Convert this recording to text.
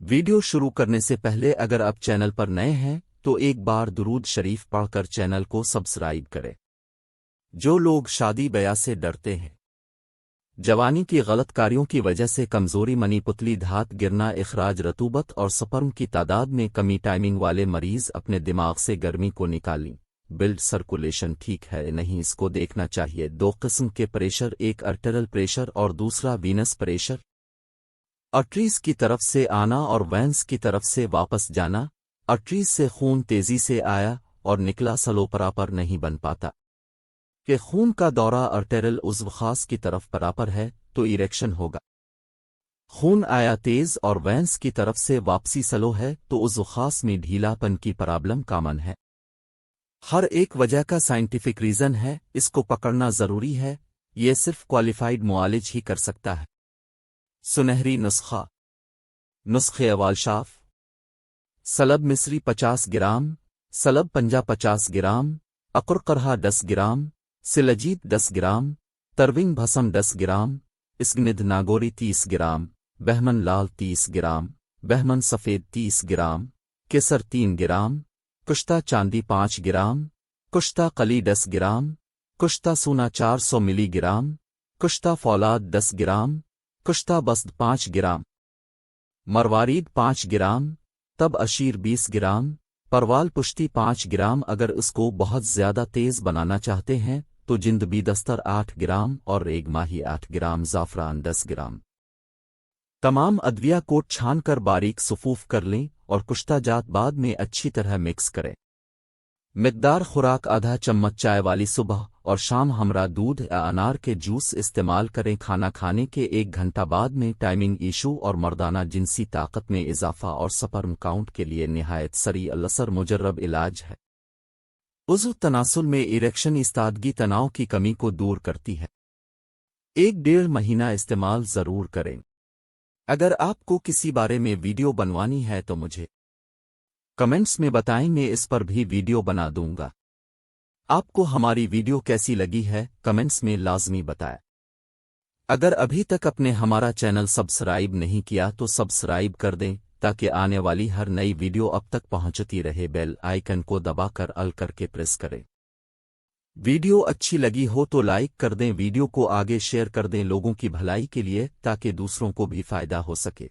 Video شروع کرنے سے پہلے اگر آپ چینل پر نئے ہیں تو ایک بار درود شریف پڑھ کر چینل کو سبسکرائب کریں۔ جو لوگ شادی بیاہ سے ڈرتے ہیں، جوانی کی غلط کاریوں کی وجہ سے کمزوری، منی پتلی، دھات گرنا، اخراج رطوبت اور سپرم کی تعداد میں کمی، ٹائمنگ والے مریض اپنے دماغ سے گرمی کو نکالیں۔ بلڈ سرکولیشن ٹھیک ہے نہیں، اس کو دیکھنا چاہیے۔ دو قسم کے پریشر، ایک ارٹریل پریشر اور دوسرا وینس پریشر۔ آرٹریز کی طرف سے آنا اور وینس کی طرف سے واپس جانا۔ آرٹریز سے خون تیزی سے آیا اور نکلا، سلو پراپر نہیں بن پاتا کہ خون کا دورہ ارٹریل عضو خاص کی طرف پراپر ہے تو ایریکشن ہوگا۔ خون آیا تیز اور وینس کی طرف سے واپسی سلو ہے تو عضو خاص میں ڈھیلا پن کی پرابلم کامن ہے۔ ہر ایک وجہ کا سائنٹیفک ریزن ہے، اس کو پکڑنا ضروری ہے، یہ صرف کوالیفائڈ معالج ہی کر سکتا ہے۔ سنہری نسخہ۔ نسخے اول شاف: سلب مصری 50 گرام، سلب پنجا 50 گرام، اقرقرہ 10 گرام، سلجید 10 گرام، ترونگ بھسم 10 گرام، اسگند ناگوری 30 گرام، بہمن لال 30 گرام، بہمن سفید 30 گرام، کیسر 3 گرام، کشتہ چاندی 5 گرام، کشتہ قلی 10 گرام، کشتہ سونا 400 ملی گرام، کشتہ فولاد 10 گرام، کشتہ بست 5 گرام، مروارید 5 گرام، تب اشیر 20 گرام، پروال پشتی 5 گرام۔ اگر اس کو بہت زیادہ تیز بنانا چاہتے ہیں تو جندبی دستر 8 گرام اور ریگ ماہی 8 گرام، زعفران 10 گرام۔ تمام ادویہ کو چھان کر باریک صفوف کر لیں اور کشتہ جات بعد میں اچھی طرح مکس کریں۔ مقدار خوراک: آدھا چمچ چائے والی صبح اور شام، ہمراہ دودھ یا انار کے جوس استعمال کریں۔ کھانا کھانے کے 1 گھنٹہ بعد میں ٹائمنگ ایشو اور مردانہ جنسی طاقت میں اضافہ اور سپرم کاؤنٹ کے لیے نہایت سریع الاثر مجرب علاج ہے۔ عضو تناسل میں ایریکشن ایستادگی تناؤ کی کمی کو دور کرتی ہے۔ 1-1.5 مہینہ استعمال ضرور کریں۔ اگر آپ کو کسی بارے میں ویڈیو بنوانی ہے تو مجھے کمنٹس میں بتائیں، میں اس پر بھی ویڈیو بنا دوں گا۔ آپ کو ہماری ویڈیو کیسی لگی ہے کمنٹس میں لازمی بتائیں۔ اگر ابھی تک اپنے ہمارا چینل سبسکرائب نہیں کیا تو سبسکرائب کر دیں تاکہ آنے والی ہر نئی ویڈیو اب تک پہنچتی رہے۔ بیل آئیکن کو دبا کر آل کر کے پریس کریں۔ ویڈیو اچھی لگی ہو تو لائک کر دیں، ویڈیو کو آگے شیئر کر دیں لوگوں کی بھلائی کے لیے تاکہ دوسروں کو بھی فائدہ ہو سکے۔